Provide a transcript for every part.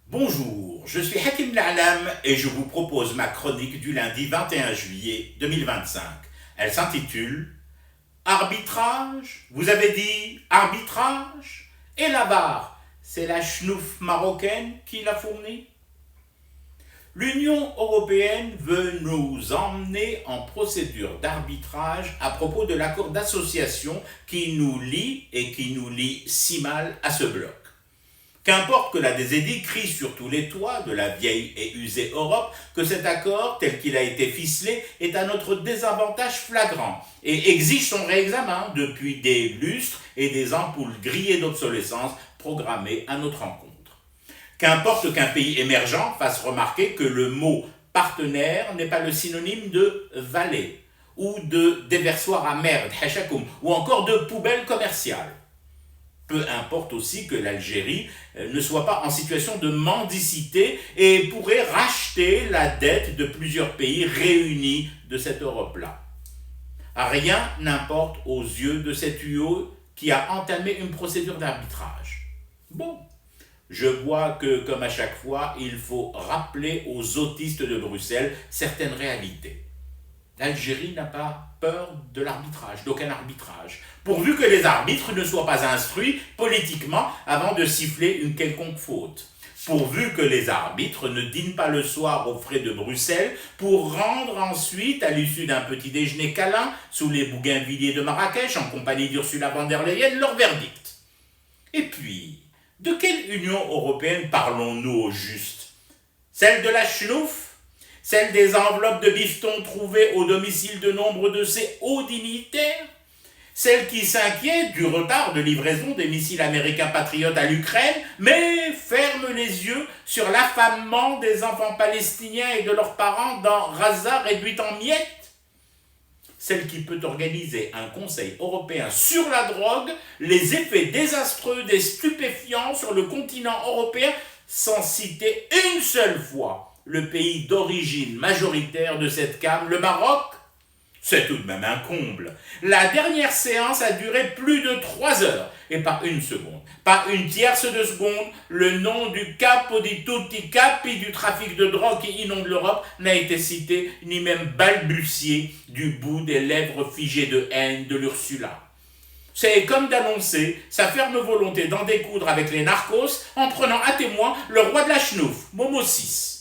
Bonjour, je suis Hakim L'Alam et je vous propose ma chronique du lundi 21 juillet 2025. Elle s'intitule Arbitrage. Vous avez dit arbitrage? Et la VAR, c'est la chnouf marocaine qui l'a fournie? L'Union européenne veut nous emmener en procédure d'arbitrage à propos de l'accord d'association qui nous lie et qui nous lie si mal à ce bloc. Qu'importe que la DZI crie sur tous les toits de la vieille et usée Europe que cet accord, tel qu'il a été ficelé, est à notre désavantage flagrant et exige son réexamen depuis des lustres et des ampoules grillées d'obsolescence programmées à notre encontre. Qu'importe qu'un pays émergent fasse remarquer que le mot partenaire n'est pas le synonyme de valet ou de déversoir à merde, hashakoum, ou encore de poubelle commerciale. Peu importe aussi que l'Algérie ne soit pas en situation de mendicité et pourrait racheter la dette de plusieurs pays réunis de cette Europe-là. Rien n'importe aux yeux de cet UE qui a entamé une procédure d'arbitrage. Bon, je vois que, comme à chaque fois, il faut rappeler aux autistes de Bruxelles certaines réalités. L'Algérie n'a pas peur de l'arbitrage, d'aucun arbitrage, pourvu que les arbitres ne soient pas instruits politiquement avant de siffler une quelconque faute, pourvu que les arbitres ne dînent pas le soir aux frais de Bruxelles pour rendre ensuite, à l'issue d'un petit déjeuner câlin sous les bougainvilliers de Marrakech en compagnie d'Ursula von der Leyen, leur verdict. Et puis, de quelle Union européenne parlons-nous au juste? Celle de la schnouf? Celle des enveloppes de bifton trouvées au domicile de nombre de ces hauts dignitaires? Celle qui s'inquiète du retard de livraison des missiles américains patriotes à l'Ukraine, mais ferme les yeux sur l'affamement des enfants palestiniens et de leurs parents dans Gaza réduite en miettes? Celle qui peut organiser un conseil européen sur la drogue, les effets désastreux des stupéfiants sur le continent européen, sans citer une seule fois le pays d'origine majoritaire de cette came, le Maroc? C'est tout de même un comble. La dernière séance a duré plus de 3 heures, et pas une seconde, pas une tierce de seconde, le nom du capo di tutti capi du trafic de drogue qui inonde l'Europe n'a été cité, ni même balbutié du bout des lèvres figées de haine de l'Ursula. C'est comme d'annoncer sa ferme volonté d'en découdre avec les narcos en prenant à témoin le roi de la chnouf, Momo VI.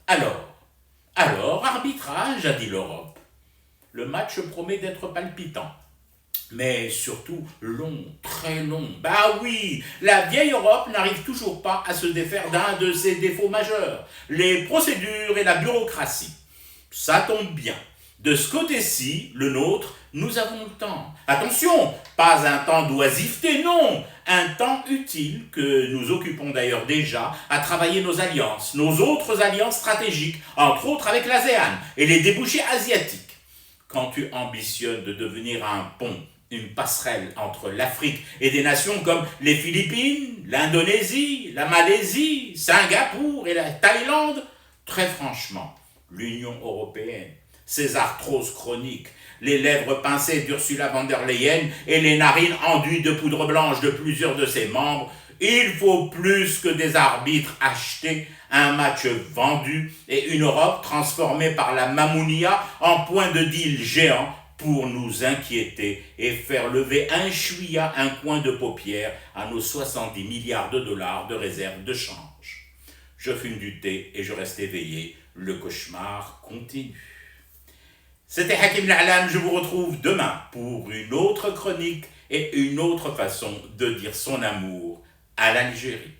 Alors, arbitrage, a dit l'Europe. Le match promet d'être palpitant, mais surtout long, très long. Bah oui, la vieille Europe n'arrive toujours pas à se défaire d'un de ses défauts majeurs, les procédures et la bureaucratie. Ça tombe bien. De ce côté-ci, le nôtre, nous avons le temps. Attention, pas un temps d'oisiveté, non, un temps utile que nous occupons d'ailleurs déjà à travailler nos alliances, nos autres alliances stratégiques, entre autres avec l'ASEAN et les débouchés asiatiques. Quand tu ambitionnes de devenir un pont, une passerelle entre l'Afrique et des nations comme les Philippines, l'Indonésie, la Malaisie, Singapour et la Thaïlande, très franchement, l'Union européenne, ses arthroses chroniques, les lèvres pincées d'Ursula von der Leyen et les narines enduites de poudre blanche de plusieurs de ses membres, il faut plus que des arbitres achetés, un match vendu et une Europe transformée par la Mamounia en point de deal géant pour nous inquiéter et faire lever un chouïa, un coin de paupière à nos 70 milliards de dollars de réserve de change. Je fume du thé et je reste éveillé. Le cauchemar continue. C'était Hakim L'Alam, je vous retrouve demain pour une autre chronique et une autre façon de dire son amour à l'Algérie.